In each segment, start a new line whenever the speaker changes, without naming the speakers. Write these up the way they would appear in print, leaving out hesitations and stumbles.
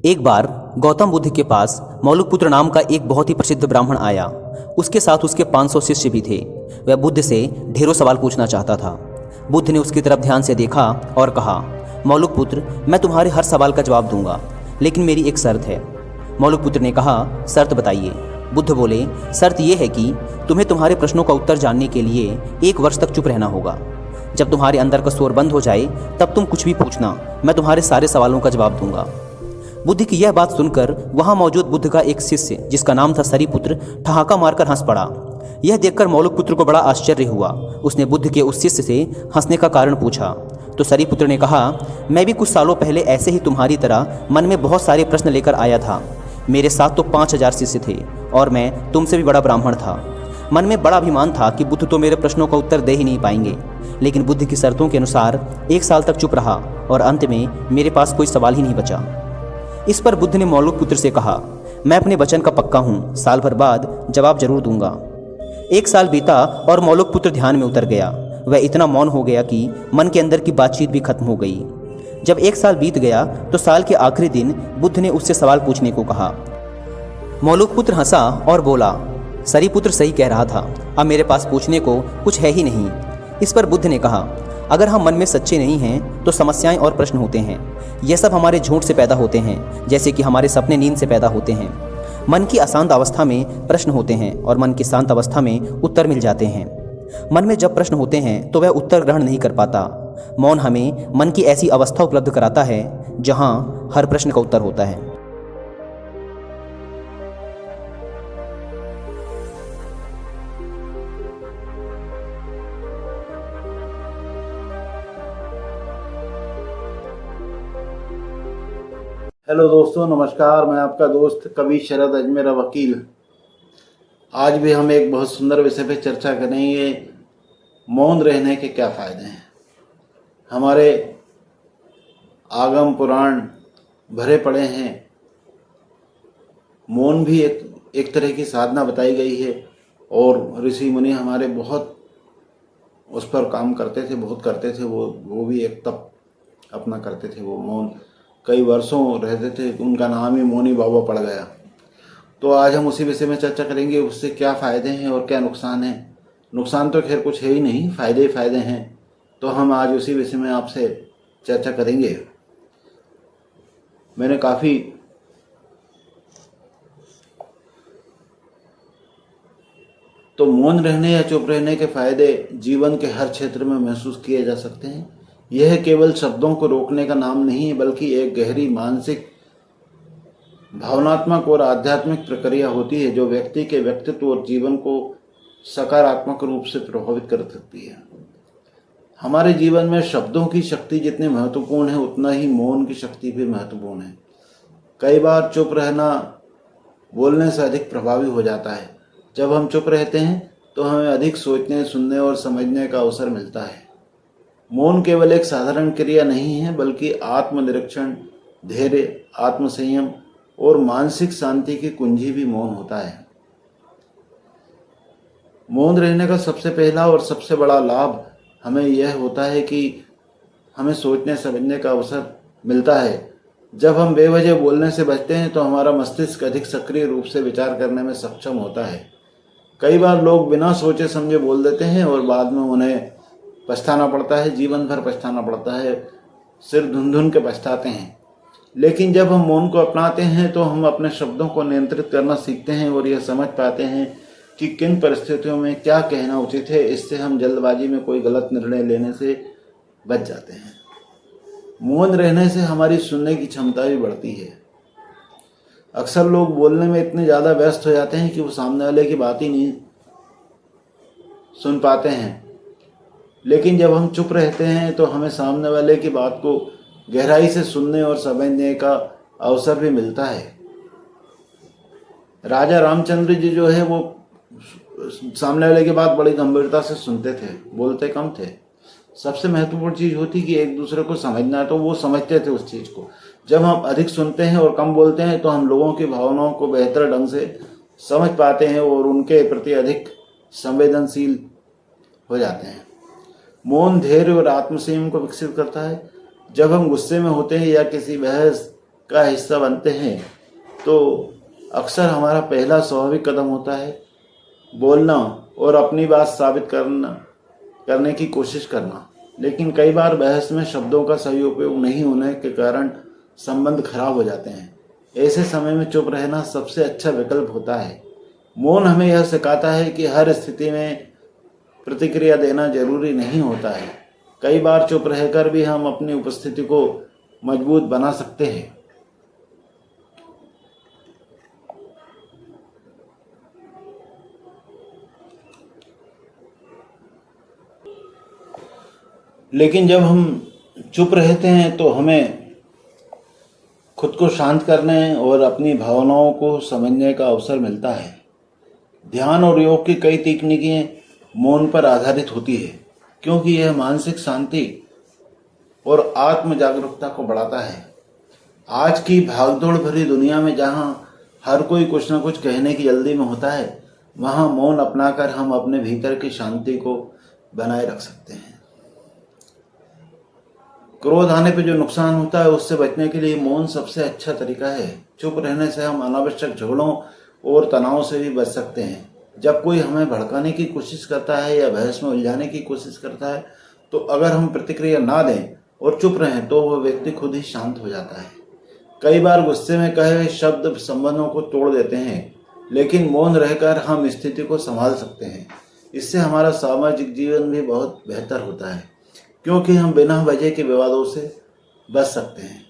एक बार गौतम बुद्ध के पास मौलुकपुत्र नाम का एक बहुत ही प्रसिद्ध ब्राह्मण आया। उसके साथ उसके 500 शिष्य भी थे। वह बुद्ध से ढेरों सवाल पूछना चाहता था। बुद्ध ने उसकी तरफ ध्यान से देखा और कहा, मौलुकपुत्र, मैं तुम्हारे हर सवाल का जवाब दूंगा, लेकिन मेरी एक शर्त है। मौलुकपुत्र ने कहा, शर्त बताइए। बुद्ध बोले, शर्त यह है कि तुम्हें तुम्हारे प्रश्नों का उत्तर जानने के लिए 1 वर्ष तक चुप रहना होगा। जब तुम्हारे अंदर का शोर बंद हो जाए तब तुम कुछ भी पूछना, मैं तुम्हारे सारे सवालों का जवाब दूंगा। बुद्ध की यह बात सुनकर वहां मौजूद बुद्ध का एक शिष्य, जिसका नाम था सरीपुत्र, ठहाका मारकर हंस पड़ा। यह देखकर मौलुकपुत्र को बड़ा आश्चर्य हुआ। उसने बुद्ध के उस शिष्य से हंसने का कारण पूछा तो सरीपुत्र ने कहा, मैं भी कुछ सालों पहले ऐसे ही तुम्हारी तरह मन में बहुत सारे प्रश्न लेकर आया था। मेरे साथ तो 5000 शिष्य थे और मैं तुमसे भी बड़ा ब्राह्मण था। मन में बड़ा अभिमान था कि बुद्ध तो मेरे प्रश्नों का उत्तर दे ही नहीं पाएंगे, लेकिन बुद्ध की शर्तों के अनुसार 1 साल तक चुप रहा और अंत में मेरे पास कोई सवाल ही नहीं बचा। इस पर बुद्ध ने मौलुकपुत्र से कहा, मैं अपने वचन का पक्का हूँ, साल भर बाद जवाब जरूर दूंगा। 1 साल बीता और मौलुकपुत्र ध्यान में उतर गया। वह इतना मौन हो गया कि मन के अंदर की बातचीत भी खत्म हो गई। जब 1 साल बीत गया तो साल के आखिरी दिन बुद्ध ने उससे सवाल पूछने को कहा। मौलुकपुत्र हंसा और बोला, सरीपुत्र सही कह रहा था, अब मेरे पास पूछने को कुछ है ही नहीं। इस पर बुद्ध ने कहा, अगर हम मन में सच्चे नहीं हैं तो समस्याएं और प्रश्न होते हैं। यह सब हमारे झूठ से पैदा होते हैं, जैसे कि हमारे सपने नींद से पैदा होते हैं। मन की अशांत अवस्था में प्रश्न होते हैं और मन की शांत अवस्था में उत्तर मिल जाते हैं। मन में जब प्रश्न होते हैं तो वह उत्तर ग्रहण नहीं कर पाता। मौन हमें मन की ऐसी अवस्था उपलब्ध कराता है जहां हर प्रश्न का उत्तर होता है।
हेलो दोस्तों, नमस्कार। मैं आपका दोस्त कवि शरद अजमेरा वकील। आज भी हम एक बहुत सुंदर विषय पे चर्चा करेंगे, मौन रहने के क्या फ़ायदे हैं। हमारे आगम पुराण भरे पड़े हैं। मौन भी एक तरह की साधना बताई गई है और ऋषि मुनि हमारे बहुत उस पर काम करते थे, बहुत करते थे। वो भी एक तप अपना करते थे। वो मौन कई वर्षों रहते थे, उनका नाम ही मौनी बाबा पड़ गया। तो आज हम उसी विषय में चर्चा करेंगे, उससे क्या फ़ायदे हैं और क्या नुकसान हैं। नुकसान तो खैर कुछ है ही नहीं, फ़ायदे ही फ़ायदे हैं। तो हम आज उसी विषय में आपसे चर्चा करेंगे। मैंने काफ़ी तो मौन रहने या चुप रहने के फ़ायदे जीवन के हर क्षेत्र में महसूस किए जा सकते हैं। यह केवल शब्दों को रोकने का नाम नहीं है, बल्कि एक गहरी मानसिक, भावनात्मक और आध्यात्मिक प्रक्रिया होती है जो व्यक्ति के व्यक्तित्व और जीवन को सकारात्मक रूप से प्रभावित कर सकती है। हमारे जीवन में शब्दों की शक्ति जितनी महत्वपूर्ण है, उतना ही मौन की शक्ति भी महत्वपूर्ण है। कई बार चुप रहना बोलने से अधिक प्रभावी हो जाता है। जब हम चुप रहते हैं तो हमें अधिक सोचने, सुनने और समझने का अवसर मिलता है। मौन केवल एक साधारण क्रिया नहीं है, बल्कि आत्मनिरीक्षण, धैर्य, आत्मसंयम और मानसिक शांति की कुंजी भी मौन होता है। मौन रहने का सबसे पहला और सबसे बड़ा लाभ हमें यह होता है कि हमें सोचने समझने का अवसर मिलता है। जब हम बेवजह बोलने से बचते हैं तो हमारा मस्तिष्क अधिक सक्रिय रूप से विचार करने में सक्षम होता है। कई बार लोग बिना सोचे समझे बोल देते हैं और बाद में उन्हें पछताना पड़ता है, जीवन भर पछताना पड़ता है, सिर धुन धुन के पछताते हैं। लेकिन जब हम मौन को अपनाते हैं तो हम अपने शब्दों को नियंत्रित करना सीखते हैं और यह समझ पाते हैं कि किन परिस्थितियों में क्या कहना उचित है। इससे हम जल्दबाजी में कोई गलत निर्णय लेने से बच जाते हैं। मौन रहने से हमारी सुनने की क्षमता भी बढ़ती है। अक्सर लोग बोलने में इतने ज़्यादा व्यस्त हो जाते हैं कि वो सामने वाले की बात ही नहीं सुन पाते हैं। लेकिन जब हम चुप रहते हैं तो हमें सामने वाले की बात को गहराई से सुनने और समझने का अवसर भी मिलता है। राजा रामचंद्र जी जो है वो सामने वाले की बात बड़ी गंभीरता से सुनते थे, बोलते कम थे। सबसे महत्वपूर्ण चीज़ होती कि एक दूसरे को समझना, तो वो समझते थे उस चीज़ को। जब हम अधिक सुनते हैं और कम बोलते हैं तो हम लोगों की भावनाओं को बेहतर ढंग से समझ पाते हैं और उनके प्रति अधिक संवेदनशील हो जाते हैं। मौन धैर्य और आत्मसंयम को विकसित करता है। जब हम गुस्से में होते हैं या किसी बहस का हिस्सा बनते हैं तो अक्सर हमारा पहला स्वाभाविक कदम होता है बोलना और अपनी बात साबित करने की कोशिश करना। लेकिन कई बार बहस में शब्दों का सही उपयोग नहीं होने के कारण संबंध खराब हो जाते हैं। ऐसे समय में चुप रहना सबसे अच्छा विकल्प होता है। मौन हमें यह सिखाता है कि हर स्थिति में प्रतिक्रिया देना जरूरी नहीं होता है। कई बार चुप रहकर भी हम अपनी उपस्थिति को मजबूत बना सकते हैं। लेकिन जब हम चुप रहते हैं तो हमें खुद को शांत करने और अपनी भावनाओं को समझने का अवसर मिलता है। ध्यान और योग की कई तकनीकें मौन पर आधारित होती है क्योंकि यह मानसिक शांति और आत्म जागरूकता को बढ़ाता है। आज की भागदौड़ भरी दुनिया में जहां हर कोई कुछ न कुछ कहने की जल्दी में होता है, वहां मौन अपनाकर हम अपने भीतर की शांति को बनाए रख सकते हैं। क्रोध आने पे जो नुकसान होता है उससे बचने के लिए मौन सबसे अच्छा तरीका है। चुप रहने से हम अनावश्यक झगड़ों और तनाव से भी बच सकते हैं। जब कोई हमें भड़काने की कोशिश करता है या बहस में उलझाने की कोशिश करता है तो अगर हम प्रतिक्रिया ना दें और चुप रहें तो वह व्यक्ति खुद ही शांत हो जाता है। कई बार गुस्से में कहे हुए शब्द संबंधों को तोड़ देते हैं, लेकिन मौन रहकर हम स्थिति को संभाल सकते हैं। इससे हमारा सामाजिक जीवन भी बहुत बेहतर होता है क्योंकि हम बिना वजह के विवादों से बच सकते हैं।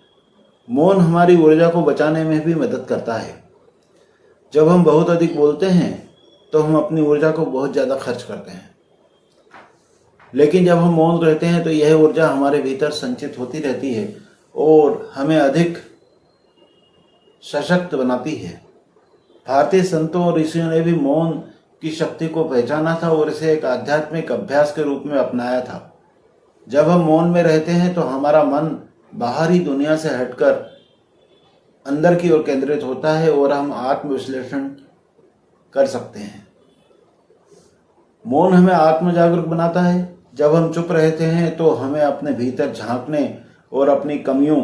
मौन हमारी ऊर्जा को बचाने में भी मदद करता है। जब हम बहुत अधिक बोलते हैं तो हम अपनी ऊर्जा को बहुत ज़्यादा खर्च करते हैं, लेकिन जब हम मौन रहते हैं तो यह ऊर्जा हमारे भीतर संचित होती रहती है और हमें अधिक सशक्त बनाती है। भारतीय संतों और ऋषियों ने भी मौन की शक्ति को पहचाना था और इसे एक आध्यात्मिक अभ्यास के रूप में अपनाया था। जब हम मौन में रहते हैं तो हमारा मन बाहरी दुनिया से हटकर अंदर की ओर केंद्रित होता है और हम आत्मविश्लेषण कर सकते हैं। मौन हमें आत्म जागरूक बनाता है। जब हम चुप रहते हैं तो हमें अपने भीतर झांकने और अपनी कमियों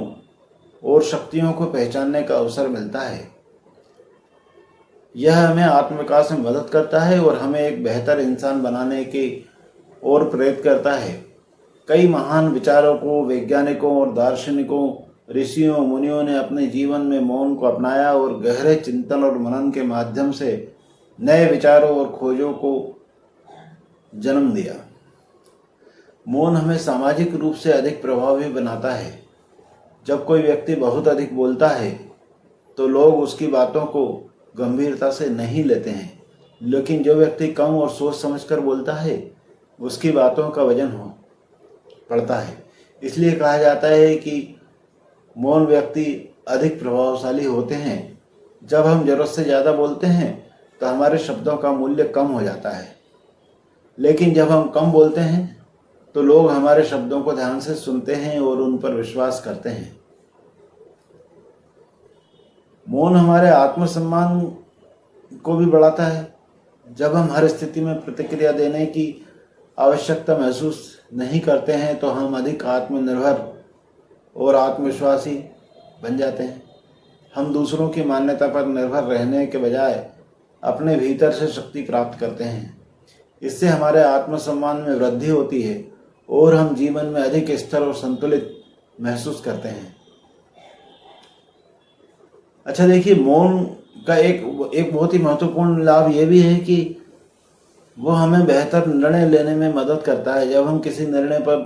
और शक्तियों को पहचानने का अवसर मिलता है। यह हमें आत्मविकास में मदद करता है और हमें एक बेहतर इंसान बनाने की ओर प्रेरित करता है। कई महान विचारकों, वैज्ञानिकों और दार्शनिकों, ऋषियों, मुनियों ने अपने जीवन में मौन को अपनाया और गहरे चिंतन और मनन के माध्यम से नए विचारों और खोजों को जन्म दिया। मौन हमें सामाजिक रूप से अधिक प्रभावी बनाता है। जब कोई व्यक्ति बहुत अधिक बोलता है तो लोग उसकी बातों को गंभीरता से नहीं लेते हैं, लेकिन जो व्यक्ति कम और सोच समझकर बोलता है उसकी बातों का वजन पड़ता है। इसलिए कहा जाता है कि मौन व्यक्ति अधिक प्रभावशाली होते हैं। जब हम जरूरत से ज़्यादा बोलते हैं तो हमारे शब्दों का मूल्य कम हो जाता है, लेकिन जब हम कम बोलते हैं तो लोग हमारे शब्दों को ध्यान से सुनते हैं और उन पर विश्वास करते हैं। मौन हमारे आत्मसम्मान को भी बढ़ाता है। जब हम हर स्थिति में प्रतिक्रिया देने की आवश्यकता महसूस नहीं करते हैं तो हम अधिक आत्मनिर्भर और आत्मविश्वासी बन जाते हैं। हम दूसरों की मान्यता पर निर्भर रहने के बजाय अपने भीतर से शक्ति प्राप्त करते हैं। इससे हमारे आत्मसम्मान में वृद्धि होती है और हम जीवन में अधिक स्थिर और संतुलित महसूस करते हैं। अच्छा देखिए, मौन का एक बहुत ही महत्वपूर्ण लाभ ये भी है कि वो हमें बेहतर निर्णय लेने में मदद करता है। जब हम किसी निर्णय पर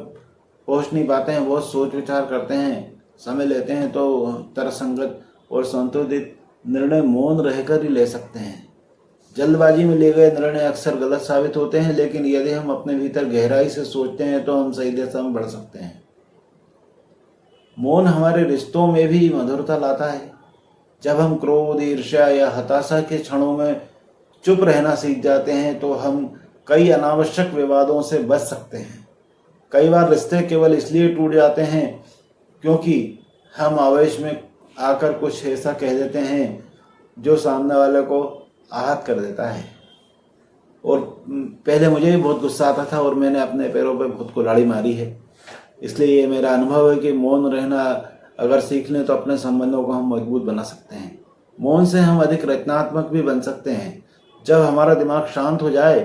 पहुंच नहीं पाते हैं, बहुत सोच विचार करते हैं, समय लेते हैं, तो तर्कसंगत और संतुलित निर्णय मौन रहकर ही ले सकते हैं। जल्दबाजी में लिए गए निर्णय अक्सर गलत साबित होते हैं, लेकिन यदि हम अपने भीतर गहराई से सोचते हैं तो हम सही दिशा में बढ़ सकते हैं। मौन हमारे रिश्तों में भी मधुरता लाता है। जब हम क्रोध, ईर्ष्या या हताशा के क्षणों में चुप रहना सीख जाते हैं तो हम कई अनावश्यक विवादों से बच सकते हैं। कई बार रिश्ते केवल इसलिए टूट जाते हैं क्योंकि हम आवेश में आकर कुछ ऐसा कह देते हैं जो सामने वाले को आहत कर देता है। और पहले मुझे भी बहुत गुस्सा आता था और मैंने अपने पैरों पर खुद को लाड़ी मारी है। इसलिए ये मेरा अनुभव है कि मौन रहना अगर सीख लें तो अपने संबंधों को हम मजबूत बना सकते हैं। मौन से हम अधिक रचनात्मक भी बन सकते हैं। जब हमारा दिमाग शांत हो जाए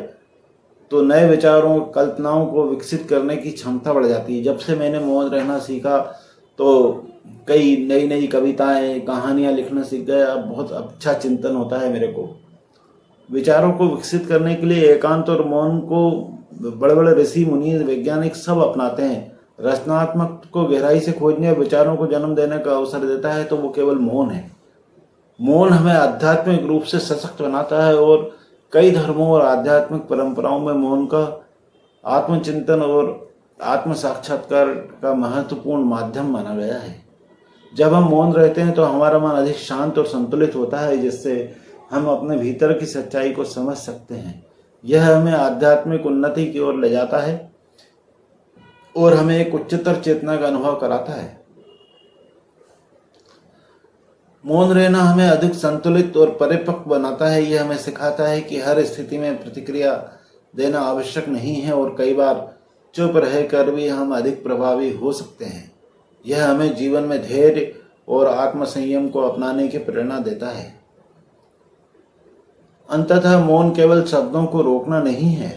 तो नए विचारों, कल्पनाओं को विकसित करने की क्षमता बढ़ जाती है। जब से मैंने मौन रहना सीखा तो कई नई नई कविताएं, कहानियां लिखना सीख गए। अब बहुत अच्छा चिंतन होता है मेरे को। विचारों को विकसित करने के लिए एकांत और मौन को बड़े बड़े ऋषि, मुनि, वैज्ञानिक सब अपनाते हैं। रचनात्मक को गहराई से खोजने और विचारों को जन्म देने का अवसर देता है तो वो केवल मौन है। मौन हमें आध्यात्मिक रूप से सशक्त बनाता है और कई धर्मों और आध्यात्मिक परंपराओं में मौन का आत्मचिंतन और आत्म साक्षात्कार का महत्वपूर्ण माध्यम माना गया है। जब हम मौन रहते हैं तो हमारा मन अधिक शांत और संतुलित होता है, जिससे हम अपने भीतर की सच्चाई को समझ सकते हैं। यह हमें आध्यात्मिक उन्नति की ओर ले जाता है और हमें एक उच्चतर चेतना का अनुभव कराता है। मौन रहना हमें अधिक संतुलित और परिपक्व बनाता है। यह हमें सिखाता है कि हर स्थिति में प्रतिक्रिया देना आवश्यक नहीं है और कई बार चुप रहकर भी हम अधिक प्रभावी हो सकते हैं। यह हमें जीवन में धैर्य और आत्मसंयम को अपनाने की प्रेरणा देता है। अंततः मौन केवल शब्दों को रोकना नहीं है,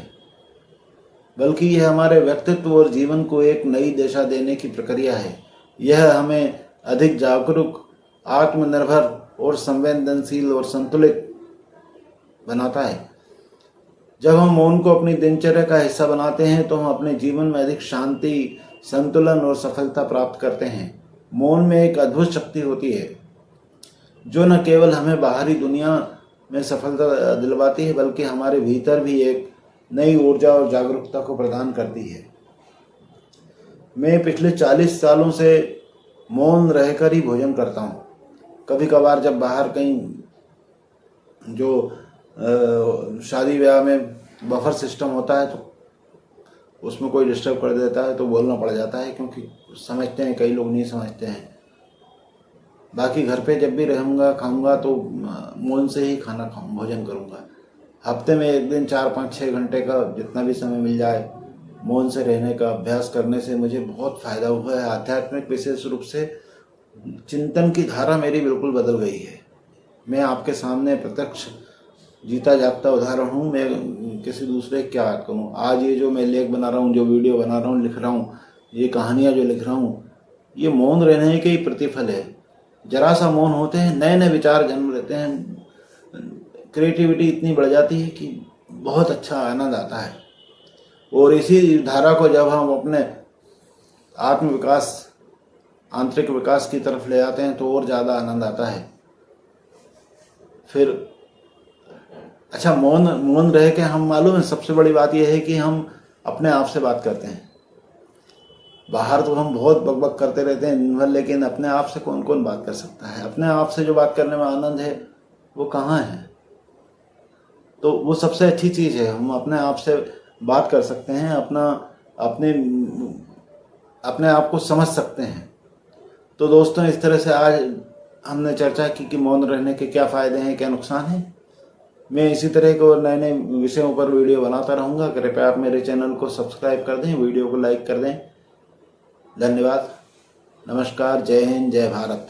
बल्कि यह हमारे व्यक्तित्व और जीवन को एक नई दिशा देने की प्रक्रिया है। यह हमें अधिक जागरूक, आत्मनिर्भर और संवेदनशील और संतुलित बनाता है। जब हम मौन को अपनी दिनचर्या का हिस्सा बनाते हैं तो हम अपने जीवन में अधिक शांति, संतुलन और सफलता प्राप्त करते हैं। मौन में एक अद्भुत शक्ति होती है जो न केवल हमें बाहरी दुनिया में सफलता दिलवाती है, बल्कि हमारे भीतर भी एक नई ऊर्जा और जागरूकता को प्रदान करती है। मैं पिछले 40 सालों से मौन रहकर ही भोजन करता हूँ। कभी कभार जब बाहर कहीं जो शादी ब्याह में बफर सिस्टम होता है तो उसमें कोई डिस्टर्ब कर देता है तो बोलना पड़ जाता है, क्योंकि समझते हैं, कई लोग नहीं समझते हैं। बाकी घर पे जब भी रहूँगा, खाऊंगा तो मौन से ही खाना भोजन करूँगा। हफ्ते में एक दिन 4-5-6 घंटे का जितना भी समय मिल जाए मौन से रहने का अभ्यास करने से मुझे बहुत फ़ायदा हुआ है। आध्यात्मिक विशेष रूप से चिंतन की धारा मेरी बिल्कुल बदल गई है। मैं आपके सामने प्रत्यक्ष जीता जागता उदाहरण हूँ। मैं किसी दूसरे की क्या बात करूँ। आज ये जो मैं लेख बना रहा हूँ, जो वीडियो बना रहा हूँ, लिख रहा हूँ, ये कहानियाँ जो लिख रहा हूँ, ये मौन रहने के ही प्रतिफल है। जरा सा मौन होते हैं, नए नए विचार जन्म लेते हैं, क्रिएटिविटी इतनी बढ़ जाती है कि बहुत अच्छा आनंद आता है। और इसी धारा को जब हम अपने आत्म विकास, आंतरिक विकास की तरफ ले आते हैं तो और ज़्यादा आनंद आता है। फिर अच्छा, मौन रह के हम, मालूम है सबसे बड़ी बात यह है कि हम अपने आप से बात करते हैं। बाहर तो हम बहुत बकबक करते रहते हैं दिन भर, लेकिन अपने आप से कौन कौन बात कर सकता है। अपने आप से जो बात करने में आनंद है वो कहाँ है। तो वो सबसे अच्छी चीज़ है, हम अपने आप से बात कर सकते हैं, अपने आप को समझ सकते हैं। तो दोस्तों, इस तरह से आज हमने चर्चा की कि मौन रहने के क्या फ़ायदे हैं, क्या नुकसान हैं। मैं इसी तरह के और नए नए विषयों पर वीडियो बनाता रहूँगा। कृपया आप मेरे चैनल को सब्सक्राइब कर दें, वीडियो को लाइक कर दें। धन्यवाद, नमस्कार, जय हिंद, जय भारत।